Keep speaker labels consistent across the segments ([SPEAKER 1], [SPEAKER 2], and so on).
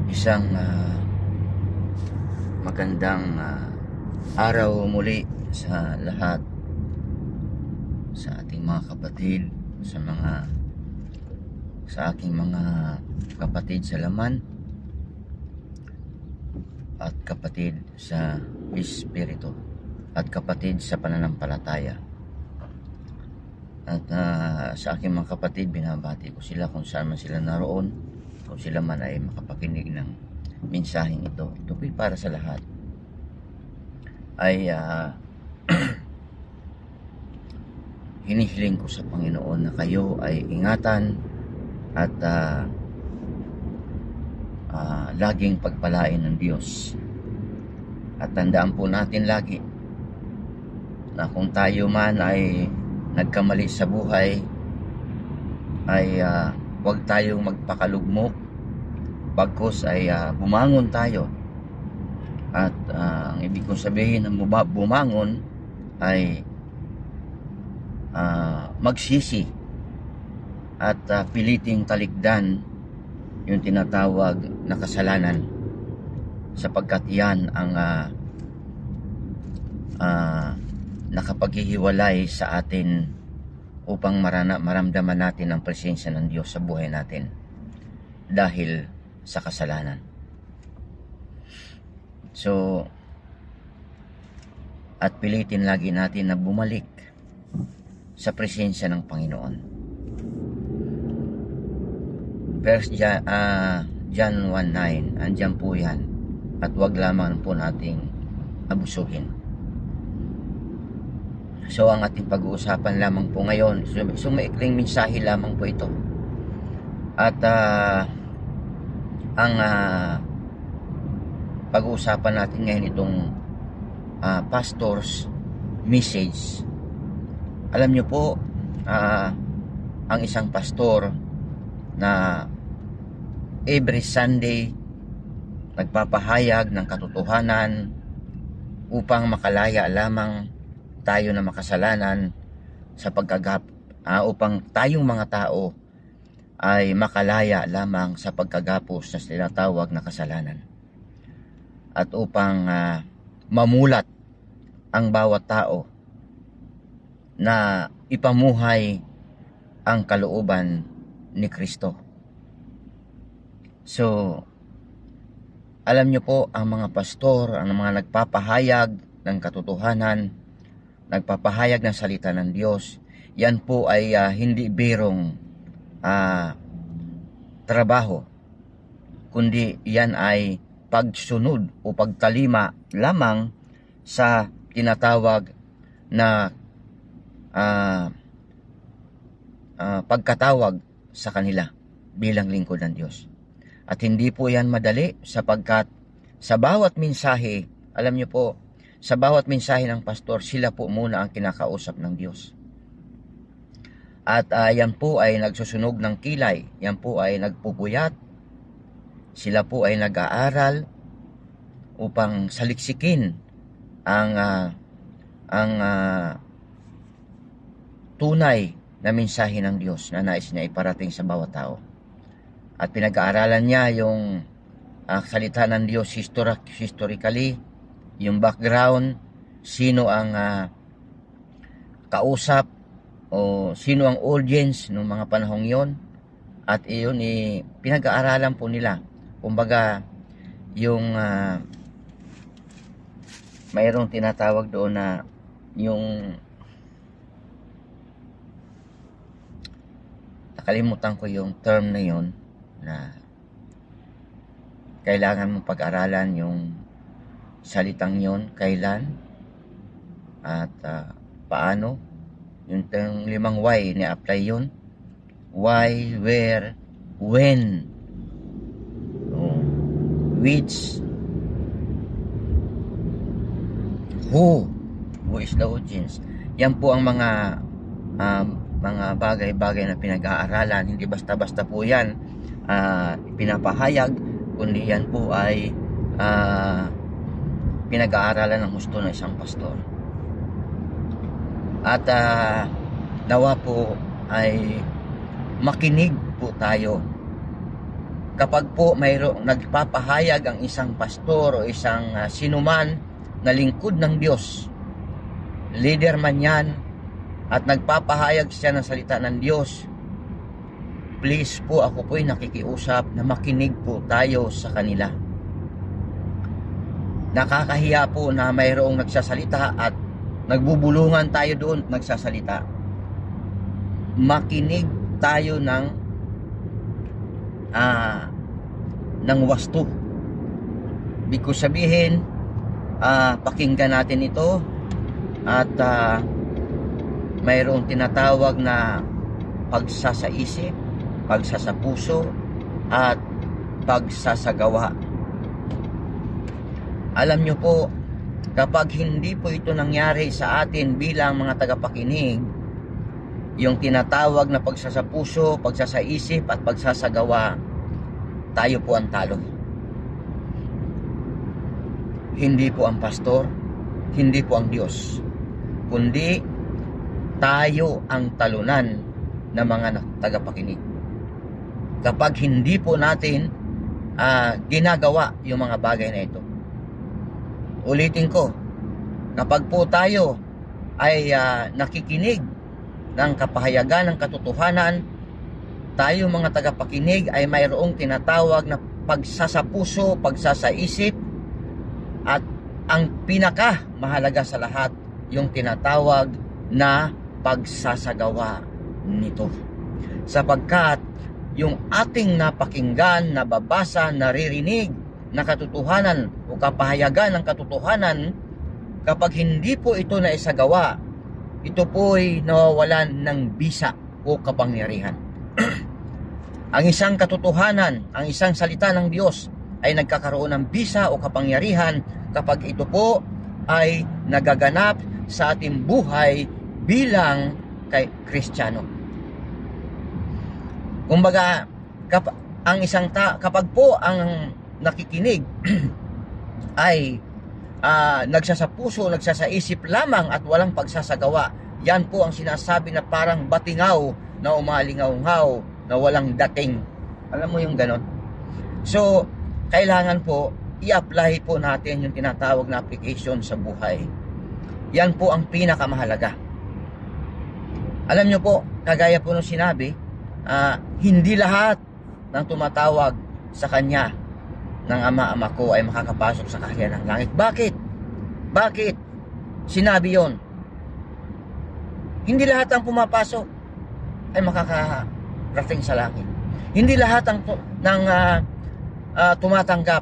[SPEAKER 1] Isang magandang araw muli sa lahat, sa ating mga kapatid, sa aking mga kapatid sa laman at kapatid sa espiritu at kapatid sa pananampalataya. At sa aking mga kapatid, binabati ko sila kung saan man sila naroon, kung sila man ay makapakinig ng mensaheng ito. Ito po'y para sa lahat. Ay hinihiling ko sa Panginoon na kayo ay ingatan at laging pagpalain ng Diyos. At tandaan po natin lagi na kung tayo man ay nagkamali sa buhay, ay huwag tayong magpakalugmok, bagkus ay bumangon tayo. At ang ibig kong sabihin ng bumangon ay magsisi at piliting talikdan yung tinatawag na kasalanan, sapagkat yan ang nakapaghihiwalay sa atin upang maramdaman natin ang presensya ng Diyos sa buhay natin dahil sa kasalanan. So, at pilitin lagi natin na bumalik sa presensya ng Panginoon. First John 1:9, andyan po yan, at wag lamang po nating abusuhin. So ang ating pag-uusapan lamang po ngayon, so maikling mensahe lamang po ito. At ang pag-uusapan natin ngayon itong pastor's message. Alam nyo po, ang isang pastor na every Sunday nagpapahayag ng katotohanan upang makalaya lamang tayo na makasalanan sa upang tayong mga tao ay makalaya lamang sa pagkagapos na tinatawag na kasalanan, at upang mamulat ang bawat tao na ipamuhay ang kalooban ni Kristo. So, alam nyo po, ang mga pastor, ang mga nagpapahayag ng katotohanan, nagpapahayag ng salita ng Diyos, yan po ay hindi birong trabaho, kundi yan ay pagsunod o pagtalima lamang sa tinatawag na pagkatawag sa kanila bilang lingkod ng Diyos. At hindi po yan madali, sapagkat sa bawat mensahe, alam nyo po, sa bawat mensahe ng pastor, sila po muna ang kinakausap ng Diyos. At yan po ay nagsusunog ng kilay, yan po ay nagpupuyat, sila po ay nag-aaral upang saliksikin ang tunay na mensahe ng Diyos na nais niya iparating sa bawat tao. At pinag-aaralan niya yung salita ng Diyos historically, yung background, sino ang kausap o sino ang audience ng mga panahong yon. At iyon pinag-aaralan po nila. Kumbaga, yung mayroong tinatawag doon na yung nakalimutan ko yung term na yon, na kailangan mong pag-aralan yung salitang yon, kailan at paano. Yung 5 why, ni-apply yun. Why, where, when, which, who is the audience. Yan po ang mga bagay-bagay na pinag-aaralan. Hindi basta-basta po yan pinapahayag, kundi yan po ay pinag-aaralan ng husto ng isang pastor. At nawa po ay makinig po tayo kapag po mayroong nagpapahayag ang isang pastor o isang sinuman na lingkod ng Diyos, leader man yan, at nagpapahayag siya ng salita ng Diyos, please po, ako po'y nakikiusap na makinig po tayo sa kanila. Nakakahiya po na mayroong nagsasalita at nagbubulungan tayo doon nagsasalita. Makinig tayo ng wasto. Ibig ko sabihin, pakinggan natin ito at mayroong tinatawag na pagsasaisip, pagsasapuso at pagsasagawa. Alam nyo po, kapag hindi po ito nangyari sa atin bilang mga tagapakinig, yung tinatawag na pagsasapuso, pagsasaisip at pagsasagawa, tayo po ang talo. Hindi po ang pastor, hindi po ang Diyos, kundi tayo ang talunan ng mga tagapakinig. Kapag hindi po natin ginagawa yung mga bagay na ito. Ulitin ko, kapag po tayo ay nakikinig ng kapahayagan ng katotohanan, tayo mga tagapakinig ay mayroong tinatawag na pagsasapuso, pagsasaisip, at ang pinaka mahalaga sa lahat, yung tinatawag na pagsasagawa nito. Sapagkat yung ating napakinggan, nababasa, naririnig na katotohanan o kapahayagan ng katotohanan, kapag hindi po ito naisagawa, ito po'y nawawalan ng bisa o kapangyarihan. Ang isang katotohanan, ang isang salita ng Diyos ay nagkakaroon ng bisa o kapangyarihan kapag ito po ay nagaganap sa ating buhay bilang kay Kristiyano. Kumbaga, kapag po ang nakikinig ay nagsasapuso, nagsasaisip lamang at walang pagsasagawa, yan po ang sinasabi na parang batingaw na umalingaw-ngaw na walang dating. Alam mo yung ganon? So, kailangan po i-apply po natin yung tinatawag na application sa buhay. Yan po ang pinakamahalaga. Alam nyo po, kagaya po nung sinabi, hindi lahat ng tumatawag sa Kanya ng ama ko ay makakapasok sa kaharian ng langit. Bakit? Bakit sinabi yon? Hindi lahat ang pumapasok ay makakarating sa langit. Hindi lahat ng tumatanggap,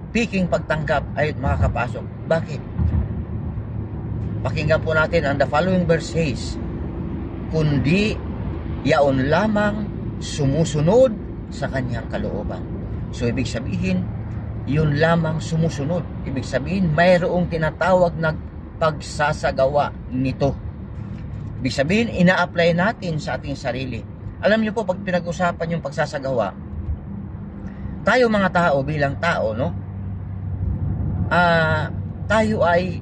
[SPEAKER 1] piking pagtanggap ay makakapasok. Bakit? Pakinggan po natin ang the following verse says, kundi yaon lamang sumusunod sa Kanyang kalooban. So, ibig sabihin, yun lamang sumusunod. Ibig sabihin, mayroong tinatawag na pagsasagawa nito. Ibig sabihin, ina-apply natin sa ating sarili. Alam niyo po, pag pinag-usapan yung pagsasagawa, tayo mga tao bilang tao, no? Tayo ay,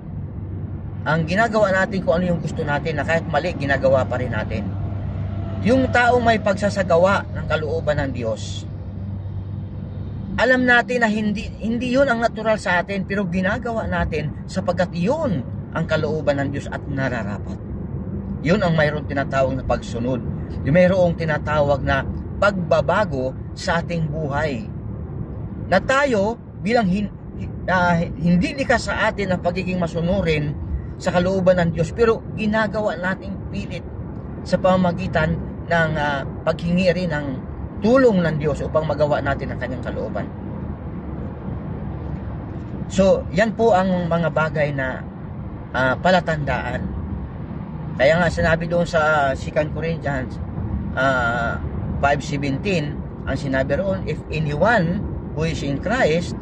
[SPEAKER 1] ang ginagawa natin kung ano yung gusto natin, na kahit mali, ginagawa pa rin natin. Yung tao may pagsasagawa ng kalooban ng Diyos, alam natin na hindi yun ang natural sa atin, pero ginagawa natin sapagkat yun ang kalooban ng Diyos at nararapat. Yun ang mayroong tinatawag na pagsunod. Yung mayroong tinatawag na pagbabago sa ating buhay. Na tayo, bilang hindi likas sa atin ang pagiging masunurin sa kalooban ng Diyos, pero ginagawa nating pilit sa pamamagitan ng paghingi rin ng tulong ng Diyos upang magawa natin ang Kanyang kalooban. So, yan po ang mga bagay na palatandaan. Kaya nga sinabi doon sa 2 Corinthians 5:17, ang sinabi roon, if anyone who is in Christ,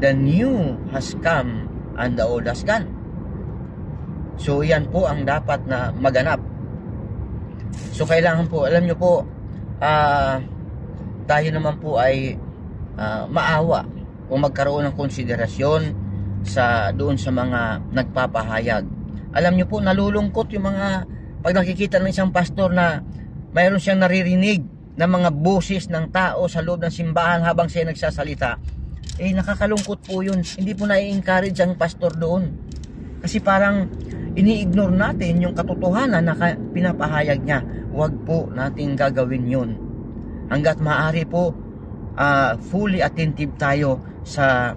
[SPEAKER 1] the new has come and the old has gone. So, yan po ang dapat na maganap. So, kailangan po, alam nyo po, tayo naman po ay maawa o magkaroon ng konsiderasyon doon sa mga nagpapahayag. Alam nyo po, nalulungkot yung mga, pag nakikita ng isang pastor na mayroon siyang naririnig ng mga boses ng tao sa loob ng simbahan habang siya nagsasalita, nakakalungkot po yun. Hindi po na-encourage ang pastor doon. Kasi parang ini-ignore natin yung katotohanan na pinapahayag niya. Huwag po nating gagawin yun. Hanggat maaari po, fully attentive tayo sa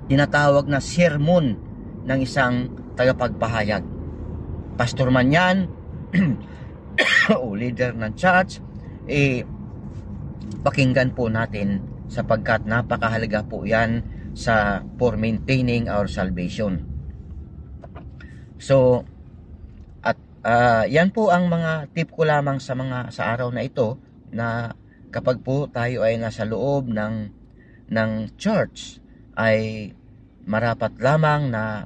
[SPEAKER 1] tinatawag na sermon ng isang tagapagpahayag. Pastor man yan, o leader ng church, pakinggan po natin sapagkat napakahalaga po yan for maintaining our salvation. So, at yan po ang mga tip ko lamang sa araw na ito, na kapag po tayo ay nasa loob ng church, ay marapat lamang na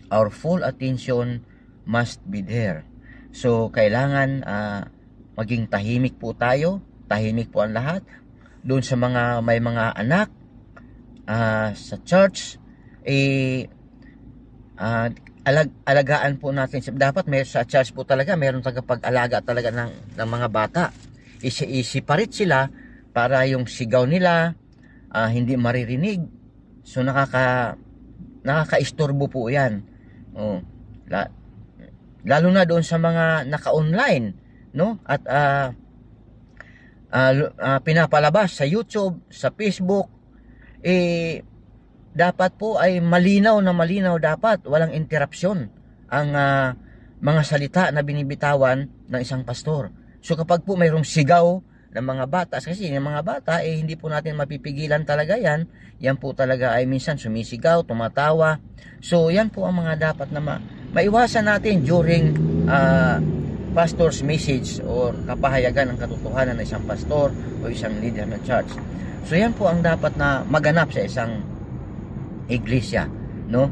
[SPEAKER 1] our full attention must be there. So, kailangan maging tahimik po tayo, tahimik po ang lahat. Doon sa may mga anak sa church, alagaan po natin. Dapat sa church po talaga, mayroong tagapag-alaga talaga ng mga bata. Isiparit sila para yung sigaw nila hindi maririnig. So, nakaka-istorbo po yan. Lalo na doon sa mga naka-online, no? At pinapalabas sa YouTube, sa Facebook, dapat po ay malinaw dapat, walang interruption ang mga salita na binibitawan ng isang pastor. So kapag po mayroong sigaw ng mga bata, kasi yung mga bata hindi po natin mapipigilan talaga yan po talaga ay minsan sumisigaw, tumatawa. So yan po ang mga dapat na maiwasan natin during pastor's message or kapahayagan ng katotohanan ng isang pastor o isang leader ng church. So yan po ang dapat na maganap sa isang iglesia, no?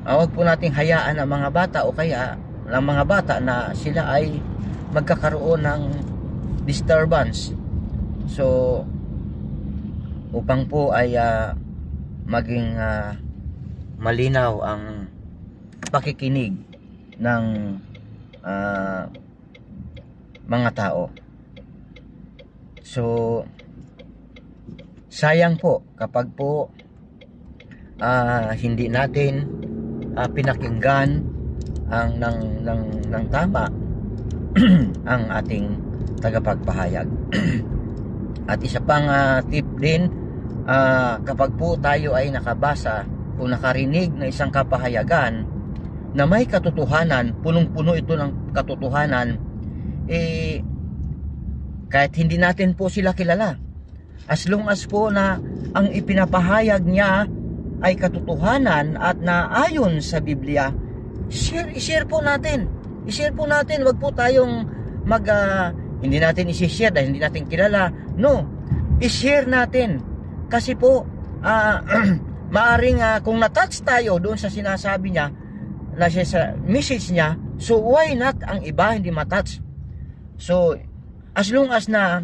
[SPEAKER 1] Huwag po nating hayaan ang mga bata o kaya ng mga bata na sila ay magkakaroon ng disturbance. So upang po ay maging malinaw ang pakikinig ng mga tao. So sayang po kapag po hindi natin pinakinggan ng tama ang ating tagapagpahayag. At isa pang tip din, kapag po tayo ay nakabasa o nakarinig ng isang kapahayagan na may katotohanan, punong-puno ito ng katotohanan, kahit hindi natin po sila kilala, as long as po na ang ipinapahayag niya ay katotohanan at naayon sa Biblia, i-share po natin. I-share po natin. Wag po tayong hindi natin i-share dahil hindi natin kilala. No, i-share natin. Kasi po, maaring kung na-touch tayo doon sa sinasabi niya, na sa message niya, so why not ang iba hindi matouch? So, as long as na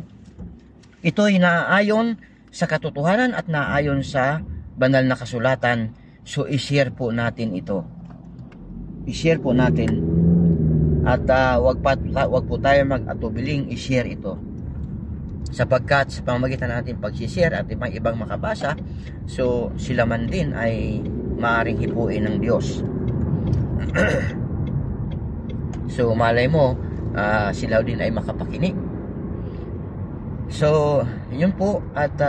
[SPEAKER 1] ito'y naayon sa katotohanan at naayon sa banal na kasulatan, so i-share po natin ito. I-share po natin. At wag po tayo mag-atubiling i-share ito. Sapagkat sa pamamagitan natin pag-share at ibang makabasa, so sila man din ay maaring hipuin ng Diyos. So malay mo, sila din ay makapakinig. So yun po. At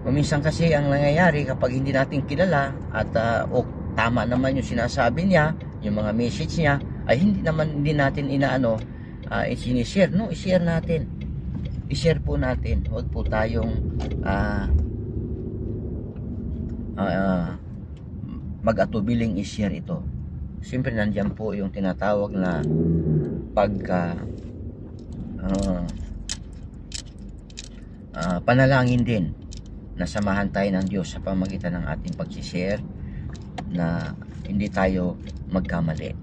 [SPEAKER 1] minsan kasi ang nangyayari kapag hindi natin kilala at tama naman yung sinasabi niya, yung mga message niya, ay hindi natin sinishare. No, i-share natin. I-share po natin. Huwag po tayong mag-atubiling i-share ito. Siyempre nandiyan po yung tinatawag na panalangin din na samahan tayo ng Diyos sa pamamagitan ng ating pag-share na hindi tayo magkamali.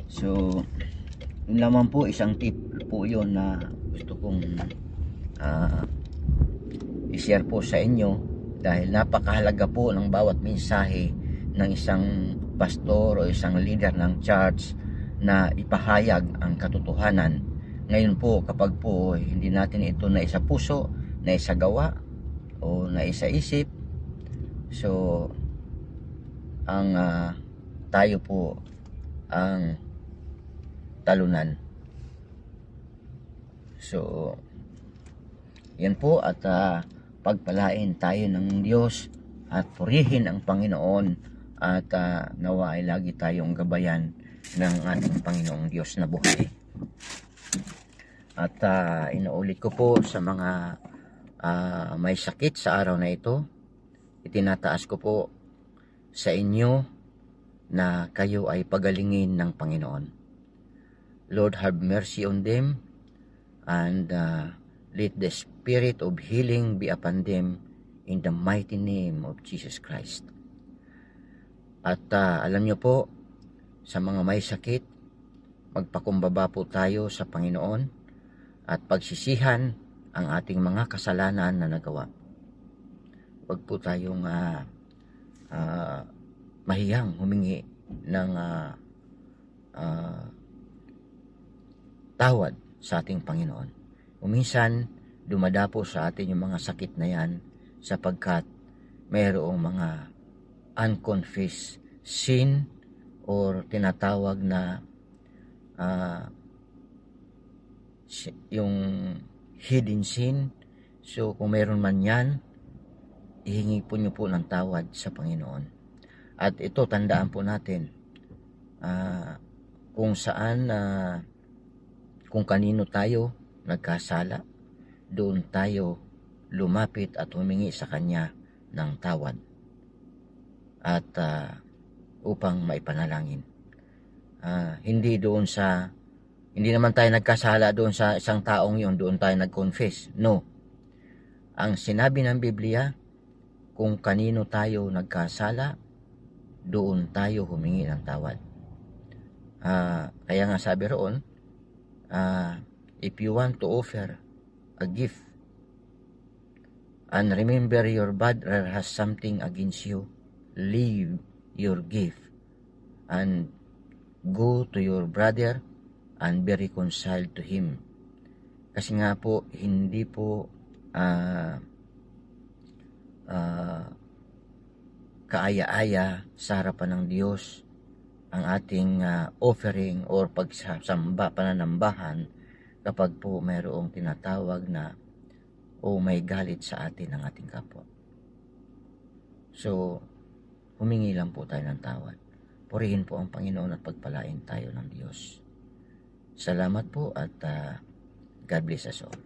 [SPEAKER 1] So yun lamang po, isang tip po yun na gusto kong i-share po sa inyo, dahil napakahalaga po ng bawat mensahe ng isang pastor o isang leader ng church na ipahayag ang katotohanan Ngayon po, kapag po hindi natin ito naisa puso, naisa gawa, o naisa isip, so ang tayo po ang talunan. So yan po, at pagpalain tayo ng Diyos at purihin ang Panginoon, at nawa ay lagi tayong gabayan ng ating Panginoong Diyos na buhay. At inuulit ko po sa mga may sakit sa araw na ito, itinataas ko po sa inyo na kayo ay pagalingin ng Panginoon. Lord, have mercy on them, and let the spirit of healing be upon them in the mighty name of Jesus Christ. At alam nyo po, sa mga may sakit, magpakumbaba po tayo sa Panginoon at pagsisihan ang ating mga kasalanan na nagawa. Huwag po tayong mahiyang humingi ng tawad sa ating Panginoon. Minsan, dumadapo sa atin yung mga sakit na yan sapagkat mayroong mga unconfessed sin or tinatawag na yung hidden sin. So kung mayroon man yan, ihingi po nyo po ng tawad sa Panginoon. At ito, tandaan po natin, kung saan, kung kanino tayo nagkasala, doon tayo lumapit at humingi sa Kanya ng tawad, at upang maipanalangin. Hindi naman tayo nagkasala doon sa isang taong yun, doon tayo nag-confess. No. Ang sinabi ng Biblia, kung kanino tayo nagkasala, doon tayo humingi ng tawad. Kaya nga sabi roon, if you want to offer a gift and remember your brother has something against you, leave your gift and go to your brother and be reconciled to him. Kasi nga po, hindi po kaaya-aya sa harapan ng Diyos ang ating offering or pagsamba, pananambahan, kapag po mayroong tinatawag na may galit sa atin ng ating kapwa. So, humingi lang po tayo ng tawad. Purihin po ang Panginoon at pagpalain tayo ng Diyos. Salamat po, at God bless us all.